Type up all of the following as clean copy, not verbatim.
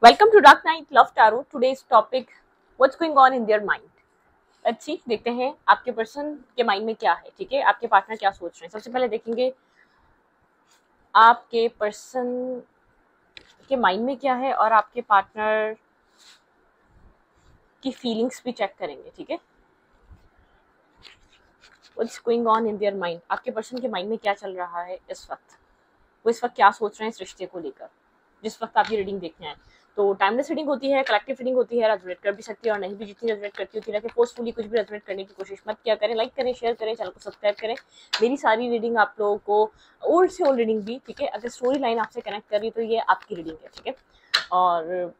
Welcome to Dark Night Love Tarot. Today's topic, what's going on in their mind? Let's see, देखते हैं आपके person के mind में क्या है. ठीक है, आपके पार्टनर क्या सोच रहे हैं. सबसे पहले देखेंगे आपके पर्सन के माइंड में क्या है और आपके पार्टनर की फीलिंग्स भी चेक करेंगे. ठीक है, what's going on in their mind. आपके पर्सन के माइंड में क्या चल रहा है इस वक्त, वो इस वक्त क्या सोच रहे हैं इस रिश्ते को लेकर जिस वक्त आप ये रीडिंग देखने आए. तो टाइमलेस रीडिंग होती है, कलेक्टिव रीडिंग होती है, रेजोनेट कर भी सकती है और नहीं भी. जितनी रेजोनेट करती होती है कि फोर्सफुली कुछ भी रेजोनेट करने की कोशिश मत किया करें. लाइक करें, शेयर करें, चैनल को सब्सक्राइब करें. मेरी सारी रीडिंग आप लोगों को ओल्ड से ओल्ड रीडिंग भी, ठीक है, अगर स्टोरी लाइन आपसे कनेक्ट कर रही तो ये आपकी रीडिंग है. ठीक है, और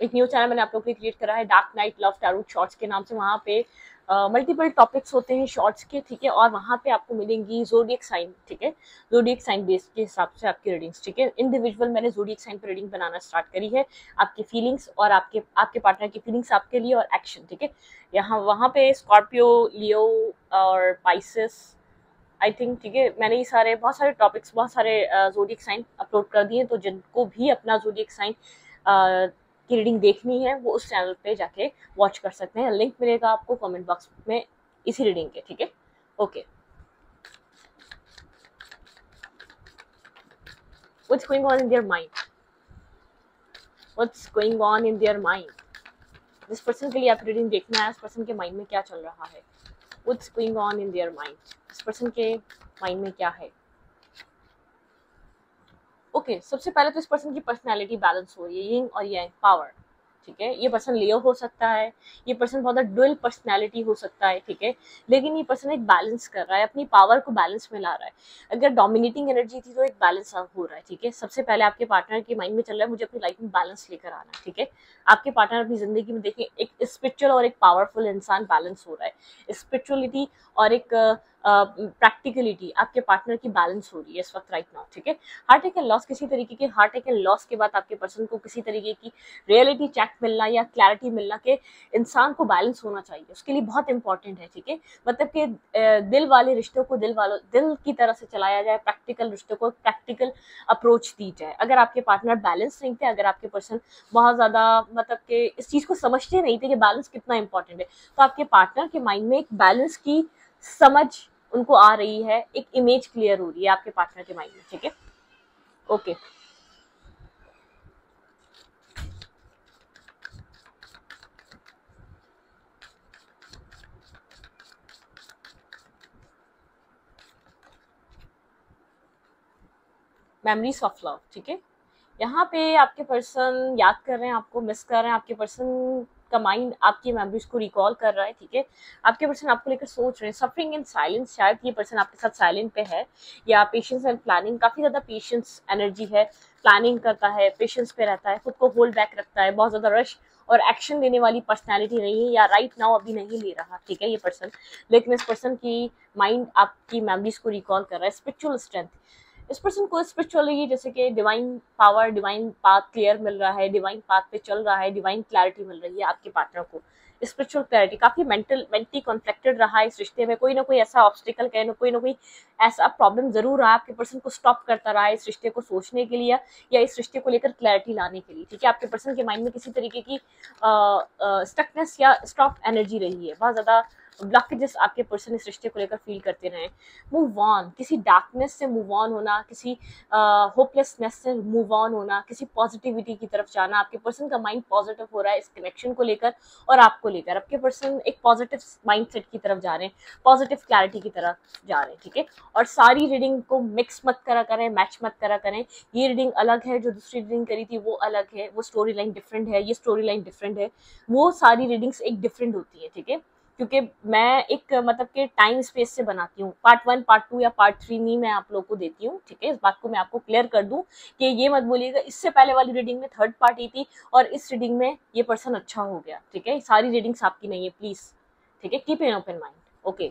एक न्यू चैनल मैंने आप लोगों के लिए क्रिएट करा है dark night love tarot shorts के नाम से. वहाँ पे मल्टीपल टॉपिक्स होते हैं शॉर्ट्स के. ठीक है, और वहाँ पे आपको मिलेंगी जोडियक साइन. ठीक है, जोडियक साइन बेस के हिसाब से आपकी रीडिंग्स. ठीक है, इंडिविजुअल मैंने जोडियक साइन पर रीडिंग बनाना स्टार्ट करी है. आपकी फीलिंग्स और आपके पार्टनर की फीलिंग्स आपके लिए और एक्शन. ठीक है, यहाँ वहाँ पे स्कॉर्पियो, लियो और पाइसेस, आई थिंक. ठीक है, मैंने ये सारे बहुत सारे टॉपिक्स, बहुत सारे जोडियक साइन अपलोड कर दिए. तो जिनको भी अपना जोडियक साइन की रीडिंग देखनी है वो उस चैनल पे जाके वॉच कर सकते हैं. लिंक मिलेगा आपको कमेंट बॉक्स में इसी रीडिंग के. ठीक है, okay. What's going on in their mind, what's going on in their mind. जिस पर्सन के लिए आप रीडिंग देखना है उस पर्सन के माइंड में क्या चल रहा है. What's going on in their mind. इस पर्सन के माइंड में क्या है. ओके, सबसे पहले तो इस पर्सन की पर्सनैलिटी बैलेंस हो रही है, यिंग और yang, पावर. ठीक है, ये पर्सन लियो हो सकता है, ये पर्सन बहुत डुअल पर्सनैलिटी हो सकता है. ठीक है, लेकिन ये पर्सन एक बैलेंस कर रहा है, अपनी पावर को बैलेंस में ला रहा है. अगर डोमिनेटिंग एनर्जी थी तो एक बैलेंस हो रहा है. ठीक है, सबसे पहले आपके पार्टनर के माइंड में चल रहा है मुझे अपनी लाइफ में बैलेंस लेकर आना है. ठीक है, आपके पार्टनर अपनी जिंदगी में देखें एक स्पिरिचुअल और एक पावरफुल इंसान बैलेंस हो रहा है. स्पिरिचुअलिटी और एक प्रैक्टिकलिटी आपके पार्टनर की बैलेंस हो रही है इस वक्त राइट नाउ. ठीक है, हार्ट अटैक एंड लॉस, किसी तरीके के हार्ट अटैक एंड लॉस के बाद आपके पर्सन को किसी तरीके की रियलिटी चेक मिलना या क्लैरिटी मिलना कि इंसान को बैलेंस होना चाहिए, उसके लिए बहुत इंपॉर्टेंट है. ठीक है, मतलब कि दिल वाले रिश्तों को दिल की तरह से चलाया जाए, प्रैक्टिकल रिश्तों को प्रैक्टिकल अप्रोच दी जाए. अगर आपके पार्टनर बैलेंस नहीं थे, अगर आपके पर्सन बहुत ज्यादा मतलब कि इस चीज को समझते नहीं थे कि बैलेंस कितना इंपॉर्टेंट है, तो आपके पार्टनर के माइंड में एक बैलेंस की समझ उनको आ रही है, एक इमेज क्लियर हो रही है आपके पार्टनर के माइंड में. ठीक है, ओके. Memories of love. ठीक है, यहाँ पे आपके पर्सन याद कर रहे हैं, आपको मिस कर रहे हैं. आपके पर्सन का माइंड आपकी मेमोरीज को रिकॉल कर रहा है. ठीक है, आपके पर्सन आपको लेकर सोच रहे हैं. सफरिंग इन साइलेंस, शायद ये पर्सन आपके साथ साइलेंट पे है. या पेशेंस एंड प्लानिंग, काफी ज्यादा पेशेंस एनर्जी है, प्लानिंग करता है, पेशेंस पे रहता है, खुद को होल्ड बैक रखता है. बहुत ज्यादा रश और एक्शन लेने वाली पर्सनैलिटी नहीं है, या राइट नाउ अभी नहीं ले रहा. ठीक है, ये पर्सन, लेकिन इस पर्सन की माइंड आपकी मेमोरीज को रिकॉल कर रहा है. स्पिरिचुअल स्ट्रेंथ, इस पर्सन को स्पिरिचुअली जैसे कि divine power, divine path clear मिल रहा है, डिवाइन पाथ पे चल रहा है, डिवाइन क्लैरिटी मिल रही है आपके पार्टनर को. स्पिरिचुअल क्लैरिटी, काफी मेंटली कॉन्फ्लिक्टेड रहा है इस रिश्ते में. कोई ना कोई ऐसा ऑब्स्टिकल कहे ना, कोई ना कोई ऐसा प्रॉब्लम जरूर रहा आपके पर्सन को स्टॉप करता रहा है इस रिश्ते को सोचने के लिए या इस रिश्ते को लेकर क्लैरिटी लाने के लिए. ठीक है, आपके पर्सन के माइंड में किसी तरीके की स्टकनेस या स्टॉप एनर्जी रही है, बहुत ज्यादा ब्लॉकेजेस आपके पर्सन इस रिश्ते को लेकर फील करते रहे. मूव ऑन, किसी डार्कनेस से मूव ऑन होना, किसी होपलेसनेस से मूव ऑन होना, किसी पॉजिटिविटी की तरफ जाना. आपके पर्सन का माइंड पॉजिटिव हो रहा है इस कनेक्शन को लेकर और आपको लेकर. आपके पर्सन एक पॉजिटिव माइंडसेट की तरफ जा रहे हैं, पॉजिटिव क्लैरिटी की तरफ जा रहे हैं. ठीक है, और सारी रीडिंग को मिक्स मत करा करें, मैच मत करा करें. ये रीडिंग अलग है, जो दूसरी रीडिंग करी थी वो अलग है, वो स्टोरी लाइन डिफरेंट है, ये स्टोरी लाइन डिफरेंट है. वो सारी रीडिंग्स एक डिफरेंट होती है. ठीक है, क्योंकि मैं एक मतलब के टाइम स्पेस से बनाती हूँ. पार्ट 1, पार्ट 2 या पार्ट 3 नहीं मैं आप लोग को देती हूँ. ठीक है, इस बात को मैं आपको क्लियर कर दूं कि ये मत बोलिएगा इससे पहले वाली रीडिंग में थर्ड पार्टी थी और इस रीडिंग में ये पर्सन अच्छा हो गया. ठीक है, सारी रीडिंग्स आपकी नहीं है प्लीज. ठीक है, keep an open mind. Okay,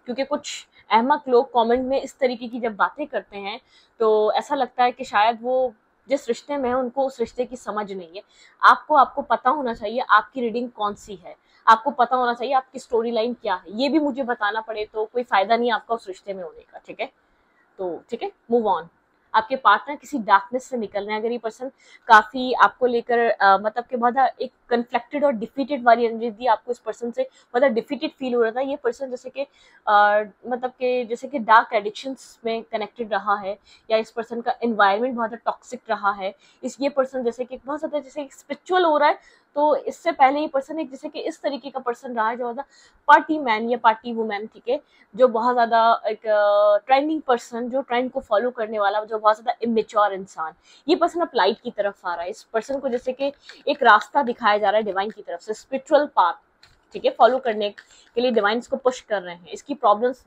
क्योंकि कुछ अहमक लोग कमेंट में इस तरीके की जब बातें करते हैं तो ऐसा लगता है कि शायद वो जिस रिश्ते में है उनको उस रिश्ते की समझ नहीं है. आपको पता होना चाहिए आपकी रीडिंग कौन सी है, आपको पता होना चाहिए आपकी स्टोरी लाइन क्या है. ये भी मुझे बताना पड़े तो कोई फायदा नहीं आपका उस रिश्ते में होने का. ठीक है, तो ठीक है, मूव ऑन. आपके पार्टनर किसी डार्कनेस से निकल रहे हैं, अगर ये पर्सन काफी आपको लेकर मतलब कि बहुत एक कन्फ्लिक्टेड और डिफीटेड वाली एनर्जी दी आपको, इस पर्सन से मतलब डिफीटेड फील हो रहा था, ये पर्सन जैसे कि मतलब कि जैसे कि डार्क एडिक्शंस में कनेक्टेड रहा है, या इस पर्सन का एनवायरनमेंट बहुत टॉक्सिक रहा है, इस ये पर्सन जैसे कि बहुत ज्यादा जैसे स्पिरिचुअल हो रहा है, तो इससे पहले ये पर्सन एक जैसे कि इस तरीके का पर्सन रहा है जो पार्टी मैन या पार्टी वुमेन, ठीक है, जो बहुत ज्यादा एक ट्रेंडिंग पर्सन, जो ट्रेंड को फॉलो करने वाला, जो बहुत ज्यादा इमेच्योर इंसान, ये पर्सन अब लाइट की तरफ आ रहा है। इस पर्सन को जैसे कि एक रास्ता दिखाया जा रहा है डिवाइन की तरफ से, स्पिरिचुअल पाथ, ठीक है, फॉलो करने के लिए डिवाइन इसको पुश कर रहे हैं, इसकी प्रॉब्लम्स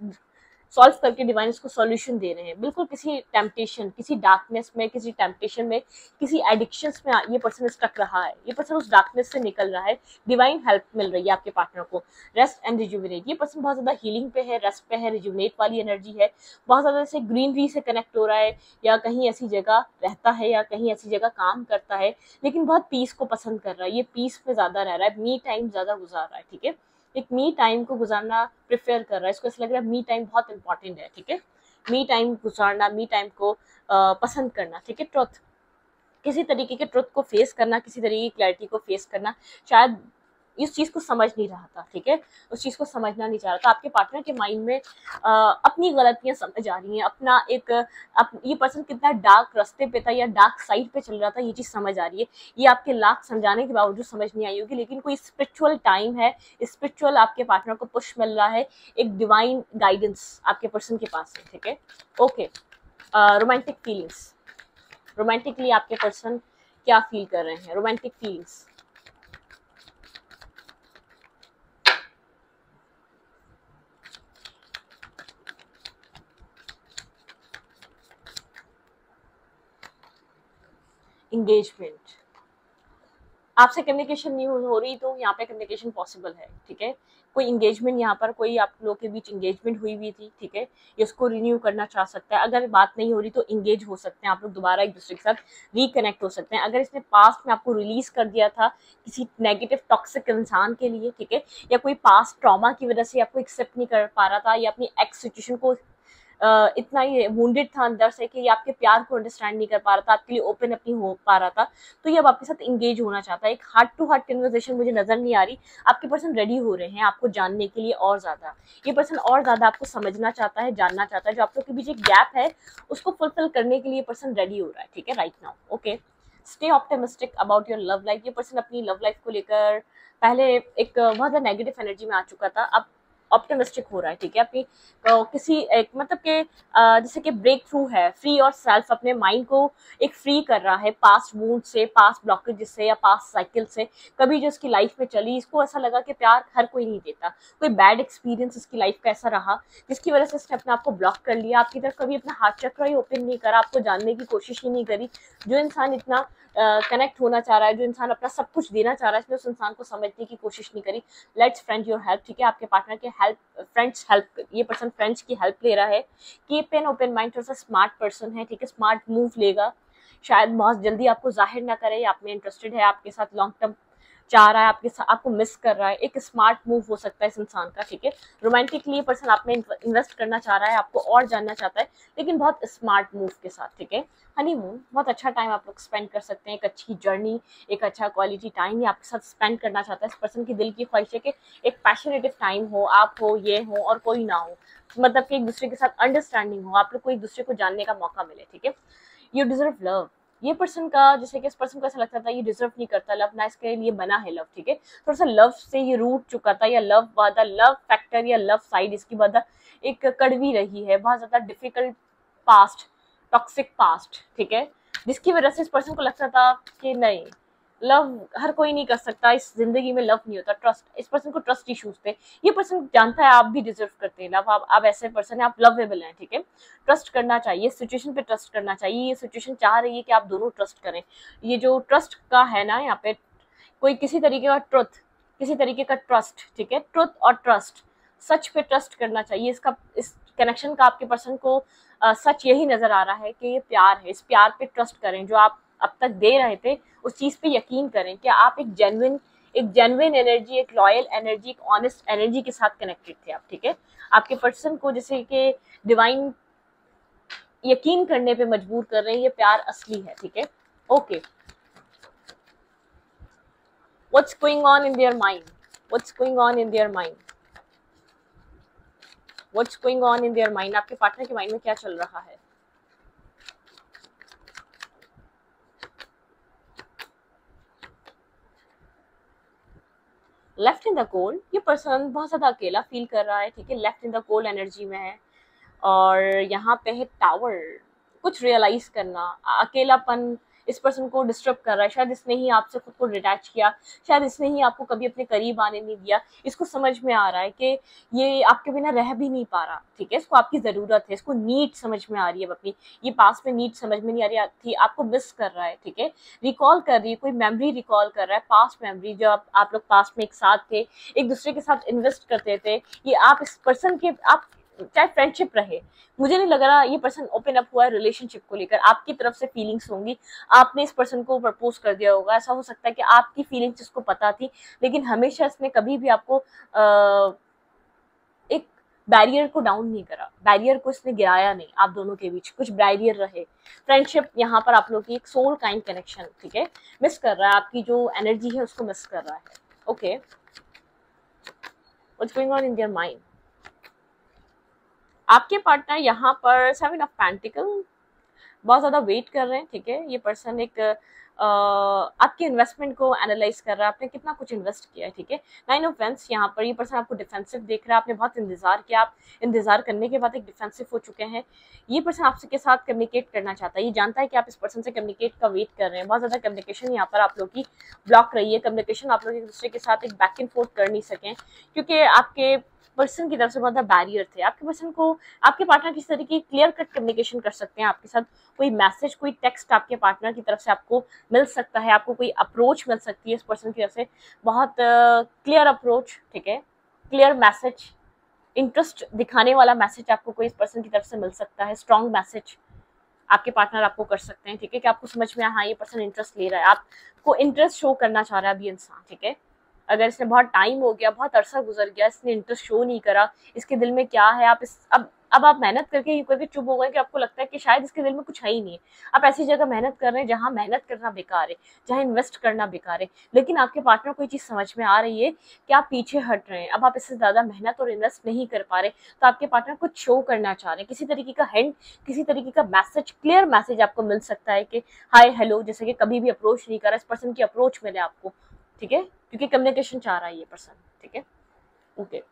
सॉल्व करके डिवाइन इसको सॉल्यूशन दे रहे हैं। बिल्कुल किसी टेम्पटेशन, किसी डार्कनेस में, किसी टेम्पटेशन में, किसी एडिक्शंस में ये पर्सन स्टक रहा है, ये पर्सन उस डार्कनेस से निकल रहा है, डिवाइन हेल्प मिल रही है आपके पार्टनर को। रेस्ट एंड रिजुविनेट, ये पर्सन बहुत ज्यादा हीलिंग पे है, रेस्ट पे है, रिजुविनेट वाली एनर्जी है, बहुत ज्यादा जैसे ग्रीनरी से कनेक्ट हो रहा है, या कहीं ऐसी जगह रहता है, या कहीं ऐसी जगह काम करता है, लेकिन बहुत पीस को पसंद कर रहा है, ये पीस में ज्यादा रह रहा है, मी टाइम ज्यादा गुजार रहा है, ठीक है, एक मी टाइम को गुजारना प्रेफर कर रहा है, इसको ऐसा लग रहा है मी टाइम बहुत इंपॉर्टेंट है, ठीक है, मी टाइम गुजारना, मी टाइम को पसंद करना, ठीक है, ट्रुथ, किसी तरीके के ट्रुथ को फेस करना, किसी तरीके की क्लैरिटी को फेस करना, शायद इस चीज को समझ नहीं रहा था, ठीक है, उस चीज को समझना नहीं चाह रहा था, आपके पार्टनर के माइंड में अपनी गलतियां समझ आ रही हैं, अपना एक ये पर्सन कितना डार्क रास्ते पे था या डार्क साइड पे चल रहा था, ये चीज समझ आ रही है, ये आपके लाख समझाने के बावजूद समझ नहीं आई होगी, लेकिन कोई स्पिरिचुअल टाइम है, स्पिरिचुअल आपके पार्टनर को पुश मिल रहा है, एक डिवाइन गाइडेंस आपके पर्सन के पास है, ठीक है, ओके। रोमांटिक फीलिंग्स, रोमांटिकली आपके पर्सन क्या फील कर रहे हैं, रोमांटिक फीलिंग्स, इंगेजमेंट, आपसे कम्युनिकेशन नहीं हो रही तो यहाँ पे कम्युनिकेशन पॉसिबल है, ठीक है, कोई इंगेजमेंट, यहाँ पर कोई आप लोगों के बीच इंगेजमेंट हुई हुई थी, ठीक है, ये उसको रिन्यू करना चाह सकता है, अगर बात नहीं हो रही तो इंगेज हो सकते हैं आप लोग, दोबारा एक दूसरे के साथ रिकनेक्ट हो सकते हैं, अगर इसने पास्ट में आपको रिलीज कर दिया था किसी नेगेटिव टॉक्सिक इंसान के लिए, ठीक है, या कोई पास्ट ट्रॉमा की वजह से आपको एक्सेप्ट नहीं कर पा रहा था, या अपनी एक्स सिचुएशन को इतना ही वुंडेड था अंदर से कि ये आपके प्यार को अंडरस्टैंड नहीं कर पा रहा था, आपके लिए ओपन अपनी हो पा रहा था, तो ये अब आपके साथ इंगेज होना चाहता है, एक हार्ट टू हार्ट कन्वर्सेशन मुझे नजर नहीं आ रही, आपके पर्सन रेडी हो रहे हैं आपको जानने के लिए और ज्यादा, ये पर्सन और ज्यादा आपको समझना चाहता है, जानना चाहता है, जो आप लोग के बीच एक गैप है उसको फुलफिल करने के लिए पर्सन रेडी हो रहा है, ठीक है, right now, okay. Stay optimistic about your love life, ये पर्सन अपनी लव लाइफ को लेकर पहले एक बहुत ज्यादा नेगेटिव एनर्जी में आ चुका था, अब ऑप्टिमिस्टिक हो रहा है, ठीक है, अपनी किसी एक मतलब के जैसे कि ब्रेक थ्रू है, फ्री और सेल्फ, अपने माइंड को एक फ्री कर रहा है पास्ट वूंड से, पास्ट ब्लॉकेज से, या पास्ट साइकिल से, कभी जो इसकी लाइफ में चली, इसको ऐसा लगा कि प्यार हर कोई नहीं देता, कोई बैड एक्सपीरियंस इसकी लाइफ का ऐसा रहा जिसकी वजह से इसने अपने आप को ब्लॉक कर लिया, आपकी तरफ कभी अपना हाथ चक्र ही ओपन नहीं करा, आपको जानने की कोशिश ही नहीं करी, जो इंसान इतना कनेक्ट होना चाह रहा है, जो इंसान अपना सब कुछ देना चाह रहा है, इसने उस इंसान को समझने की कोशिश नहीं करी, लेट्स फ्रेंड योर हेल्प, ठीक है, आपके पार्टनर के हेल्प, फ्रेंड्स हेल्प, ये पर्सन फ्रेंड्स की हेल्प ले रहा है, कीप एन ओपन माइंड, थोड़ा सा स्मार्ट पर्सन है, ठीक है, स्मार्ट मूव लेगा, शायद बहुत जल्दी आपको जाहिर ना करे आप में इंटरेस्टेड है, आपके साथ लॉन्ग टर्म चाह रहा है, आपके साथ आपको मिस कर रहा है, एक स्मार्ट मूव हो सकता है इस इंसान का, ठीक है, रोमांटिकली पर्सन आप में इन्वेस्ट करना चाह रहा है, आपको और जानना चाहता है, लेकिन बहुत स्मार्ट मूव के साथ, ठीक है, हनीमून, बहुत अच्छा टाइम आप लोग स्पेंड कर सकते हैं, एक अच्छी जर्नी, एक अच्छा क्वालिटी टाइम ये आपके साथ स्पेंड करना चाहता है, इस पर्सन की दिल की ख्वाहिश है कि एक पैशनेटिव टाइम हो, आप हो, ये हो और कोई ना हो, मतलब कि एक दूसरे के साथ अंडरस्टैंडिंग हो, आप लोग को एक दूसरे को जानने का मौका मिले, ठीक है, यू डिजर्व लव, ये पर्सन का जैसे कि इस पर्सन को ऐसा लगता था ये डिजर्व नहीं करता लव, ना इसके लिए बना है लव, ठीक है, थोड़ा सा लव से ये रूट चुका था, या लव वादा, लव फैक्टर या लव साइड इसकी वादा एक कड़वी रही है, बहुत ज्यादा डिफिकल्ट पास्ट, टॉक्सिक पास्ट, ठीक है, जिसकी वजह से इस पर्सन को लगता था कि नहीं, लव हर कोई नहीं कर सकता, इस जिंदगी में लव नहीं होता, ट्रस्ट, इस पर्सन को ट्रस्ट इश्यूज थे, ये पर्सन जानता है आप भी डिजर्व करते हैं लव, आप ऐसे पर्सन है, आप लवेबल हैं, ठीक है, ट्रस्ट करना चाहिए, सिचुएशन पे ट्रस्ट करना चाहिए, ये सिचुएशन चाह रही है कि आप दोनों ट्रस्ट करें, ये जो ट्रस्ट का है ना यहाँ पे, कोई किसी तरीके का ट्रुथ, किसी तरीके का ट्रस्ट, ठीक है, ट्रुथ और ट्रस्ट, सच पे ट्रस्ट करना चाहिए, इसका इस कनेक्शन का आपके पर्सन को सच यही नजर आ रहा है कि ये प्यार है, इस प्यार पे ट्रस्ट करें, जो आप अब तक दे रहे थे उस चीज पे यकीन करें कि आप एक जेन्युइन एनर्जी, एक लॉयल एनर्जी, एक ऑनेस्ट एनर्जी के साथ कनेक्टेड थे आप, ठीक है, आपके पर्सन को जैसे कि डिवाइन यकीन करने पे मजबूर कर रहे हैं, ये प्यार असली है, ठीक है। Okay, what's going on in their mind, what's going on in their mind, what's going on in their mind, आपके पार्टनर के माइंड में क्या चल रहा है। लेफ्ट इन द कोल्ड, ये पर्सन बहुत ज्यादा अकेला फील कर रहा है, ठीक है, left in the cold energy में है। और यहाँ पे है टावर, कुछ रियलाइज करना, अकेलापन इस पर्सन को डिस्टर्ब कर रहा है, शायद इसने ही आपसे खुद को डिटैच किया, शायद इसने ही आपको कभी अपने करीब आने नहीं दिया। इसको समझ में आ रहा है कि ये आपके बिना रह भी नहीं पा रहा, ठीक है, इसको आपकी जरूरत है, इसको नीड समझ में आ रही है अपनी, ये पास में नीड समझ में नहीं आ रही थी, आपको मिस कर रहा है, ठीक है, रिकॉल कर रही है, कोई मेमोरी रिकॉल कर रहा है, पास्ट मेमोरी, जो आप लोग पास्ट में एक साथ थे, एक दूसरे के साथ इन्वेस्ट करते थे, ये आप इस पर्सन के, आप चाहे फ्रेंडशिप रहे, मुझे नहीं लग रहा ये पर्सन ओपन अप हुआ है रिलेशनशिप को लेकर, आपकी तरफ से फीलिंग्स होंगी, आपने इस पर्सन को प्रपोज कर दिया होगा, ऐसा हो सकता है कि आपकी फीलिंग्स इसको पता थी, लेकिन हमेशा इसने कभी भी आपको एक बैरियर को डाउन नहीं करा, बैरियर को इसने गिराया नहीं, आप दोनों के बीच कुछ बैरियर रहे, फ्रेंडशिप यहाँ पर आप लोग की एक सोल काइंड कनेक्शन, ठीक है, मिस कर रहा है, आपकी जो एनर्जी है उसको मिस कर रहा है। Okay, what's going on in their mind, आपके पार्टनर यहाँ पर 7 ऑफ पेंटिकल, बहुत ज्यादा वेट कर रहे हैं, ठीक है, ये पर्सन एक आपके इन्वेस्टमेंट को एनालाइज कर रहा है, आपने कितना कुछ इन्वेस्ट किया है, ठीक है। 9 ऑफ वेंस, यहाँ पर ये पर्सन आपको डिफेंसिव देख रहा है, आपने बहुत इंतजार किया, आप इंतजार करने के बाद एक डिफेंसिव हो चुके हैं। ये पर्सन आपसे के साथ कम्युनिकेट करना चाहता है, ये जानता है कि आप इस पर्सन से कम्युनिकेट का वेट कर रहे हैं, बहुत ज्यादा कम्युनिकेशन यहाँ पर आप लोग की ब्लॉक रही है, कम्युनिकेशन आप लोग एक दूसरे के साथ एक बैक एंड फोर्थ कर नहीं सके, क्योंकि आपके पर्सन की तरफ से बहुत ज्यादा बैरियर थे, आपके पर्सन को, आपके पार्टनर किस तरीके की क्लियर कट कम्युनिकेशन कर सकते हैं आपके साथ, कोई मैसेज, कोई टेक्स्ट आपके पार्टनर की तरफ से आपको मिल सकता है, आपको कोई अप्रोच मिल सकती है इस पर्सन की तरफ से, बहुत क्लियर अप्रोच, ठीक है, क्लियर मैसेज, इंटरेस्ट दिखाने वाला मैसेज आपको कोई इस पर्सन की तरफ से मिल सकता है, स्ट्रॉन्ग मैसेज आपके पार्टनर आपको कर सकते हैं, ठीक है, कि आपको समझ में हाँ ये पर्सन इंटरेस्ट ले रहा है, आपको इंटरेस्ट शो करना चाह रहा है अभी इंसान, ठीक है। अगर इसने बहुत टाइम हो गया, बहुत अरसा गुजर गया, इसने इंटरेस्ट शो नहीं करा, इसके दिल में क्या है, आप इस अब आप मेहनत करके ये करके चुप हो गए कि आपको लगता है कि शायद इसके दिल में कुछ है ही नहीं है, आप ऐसी जगह मेहनत कर रहे हैं जहाँ मेहनत करना बेकार है, जहाँ इन्वेस्ट करना बेकार है, लेकिन आपके पार्टनर को ये चीज समझ में आ रही है कि आप पीछे हट रहे हैं, अब आप इससे ज्यादा मेहनत और इन्वेस्ट नहीं कर पा रहे, तो आपके पार्टनर कुछ शो करना चाह रहे हैं, किसी तरीके का हिंट, किसी तरीके का मैसेज, क्लियर मैसेज आपको मिल सकता है कि हाय हेलो, जैसे कि कभी भी अप्रोच नहीं करा, इस पर्सन की अप्रोच मिले आपको, ठीक है, क्योंकि कम्युनिकेशन चाह रहा है ये पर्सन, ठीक है। ओके,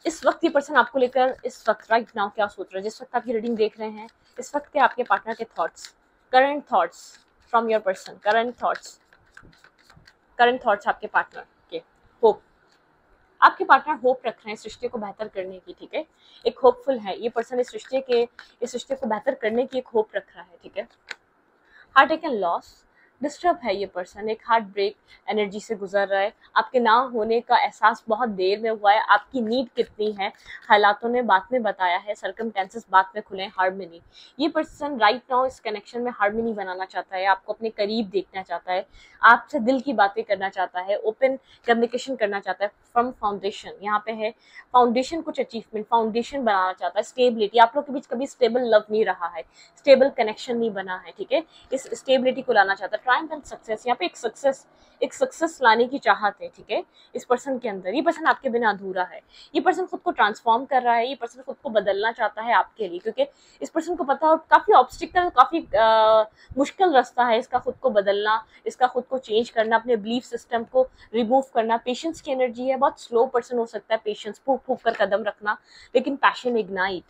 इस वक्त ये पर्सन आपको लेकर इस वक्त राइट नाउ क्या सोच रहा है, जिस वक्त आप ये रीडिंग देख रहे हैं, इस वक्त के आपके पार्टनर के thoughts, current thoughts from your person, current thoughts आपके पार्टनर के, होप, आपके पार्टनर होप रख रहे हैं इस रिश्ते को बेहतर करने की, ठीक है, एक होपफुल है ये पर्सन, इस रिश्ते को बेहतर करने की एक होप रख रहा है, ठीक है। Heart attack and loss, disturb है ये पर्सन, एक हार्ट ब्रेक एनर्जी से गुजर रहा है, आपके ना होने का एहसास बहुत देर में हुआ है, आपकी नीड कितनी है हालातों ने बाद में बताया है, सर्कमटेंसेस बाद में खुले, हार्मनी, ये पर्सन राइट नाउ इस कनेक्शन में हार्मनी बनाना चाहता है, आपको अपने करीब देखना चाहता है, आपसे दिल की बातें करना चाहता है, ओपन कम्युनिकेशन करना चाहता है फ्रॉम फाउंडेशन, यहाँ पे है फाउंडेशन, कुछ अचीवमेंट, फाउंडेशन बनाना चाहता है, स्टेबिलिटी, आप लोग के बीच कभी स्टेबल लव नहीं रहा है, स्टेबल कनेक्शन नहीं बना है, ठीक है, इस स्टेबिलिटी को लाना चाहता है, ट्रायम्फ एंड सक्सेस, यहाँ पे एक सक्सेस लाने की चाहत है, ठीक है, इस पर्सन के अंदर, ये पर्सन आपके बिना अधूरा है, ये पर्सन खुद को ट्रांसफॉर्म कर रहा है, ये पर्सन खुद को बदलना चाहता है आपके लिए, क्योंकि इस पर्सन को पता हो काफी ऑब्स्टिकल, काफी मुश्किल रास्ता है इसका खुद को बदलना, इसका खुद को चेंज करना, अपने बिलीफ सिस्टम को रिमूव करना, पेशेंस की एनर्जी है, बहुत स्लो पर्सन हो सकता है, पेशेंस, फूक फूक कर कदम रखना, लेकिन passion ignite,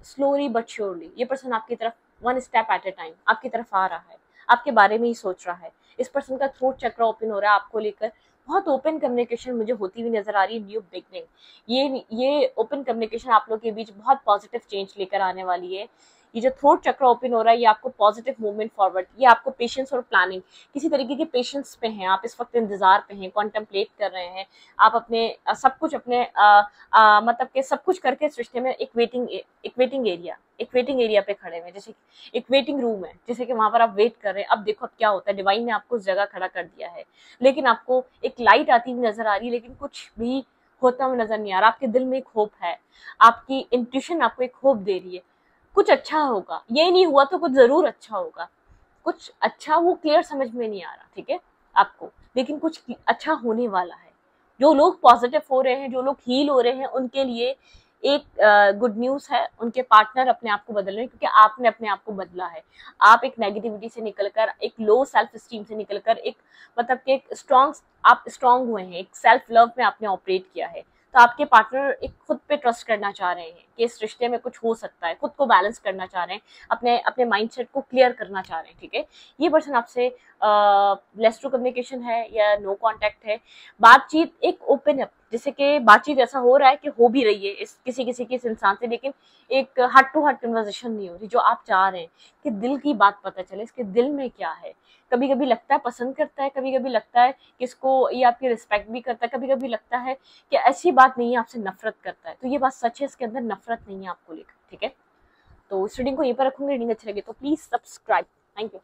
slowly but surely, ये पर्सन आपकी तरफ one step at A time आपकी तरफ आ रहा है, आपके बारे में ही सोच रहा है, इस पर्सन का थ्रोट चक्र ओपन हो रहा है आपको लेकर, बहुत ओपन कम्युनिकेशन मुझे होती हुई नजर आ रही है, न्यू बिगनिंग, ये ओपन कम्युनिकेशन आप लोग के बीच बहुत पॉजिटिव चेंज लेकर आने वाली है, ये जो थ्रोट चक्र ओपन हो रहा है ये आपको पॉजिटिव मूवमेंट फॉरवर्ड, ये आपको पेशेंस और प्लानिंग, किसी तरीके के पेशेंस पे हैं आप, इस वक्त इंतजार पे हैं, कॉन्टेम्पलेट कर रहे हैं आप, अपने सब कुछ अपने मतलब के सब कुछ करके इस रिश्ते में एक वेटिंग एरिया पे खड़े हुए, जैसे एक वेटिंग रूम है, जैसे कि वहां पर आप वेट कर रहे हैं, अब देखो अब क्या होता है, डिवाइन ने आपको उस जगह खड़ा कर दिया है, लेकिन आपको एक लाइट आती हुई नजर आ रही है, लेकिन कुछ भी होता हुआ नजर नहीं आ रहा, आपके दिल में एक होप है, आपकी इंट्यूशन आपको एक होप दे रही है कुछ अच्छा होगा, ये नहीं हुआ तो कुछ जरूर अच्छा होगा, कुछ अच्छा वो क्लियर समझ में नहीं आ रहा, ठीक है आपको, लेकिन कुछ अच्छा होने वाला है। जो लोग पॉजिटिव हो रहे हैं, जो लोग हील हो रहे हैं, उनके लिए एक गुड न्यूज है, उनके पार्टनर अपने आप को बदल रहे हैं, क्योंकि आपने अपने आप को बदला है। आप एक नेगेटिविटी से निकलकर, एक लो सेल्फ स्टीम से निकलकर एक मतलब कि एक स्ट्रॉन्ग, आप स्ट्रॉन्ग हुए हैं, एक सेल्फ लव में आपने ऑपरेट किया है। तो आपके पार्टनर एक खुद पे ट्रस्ट करना चाह रहे हैं कि इस रिश्ते में कुछ हो सकता है, खुद को बैलेंस करना चाह रहे हैं, अपने अपने माइंडसेट को क्लियर करना चाह रहे हैं, ठीक है। ये पर्सन आपसे लेस टू कम्युनिकेशन है या नो कांटेक्ट है, बातचीत एक ओपन अप, जैसे कि बातचीत ऐसा हो रहा है कि हो भी रही है इस किसी किसी के इस इंसान से, लेकिन एक हार्ट टू हार्ट कन्वर्सेशन नहीं हो रही, जो आप चाह रहे हैं कि दिल की बात पता चले, इसके दिल में क्या है। कभी कभी लगता है पसंद करता है, कभी कभी लगता है कि इसको ये आपकी रिस्पेक्ट भी करता है, कभी कभी लगता है कि ऐसी बात नहीं है, आपसे नफरत करता है। तो ये बात सच है, इसके अंदर नफरत नहीं है आपको लेकर, ठीक है। तो इस रीडिंग को यहीं पर रखूंगी। रीडिंग अच्छी लगी तो प्लीज सब्सक्राइब। Thank you.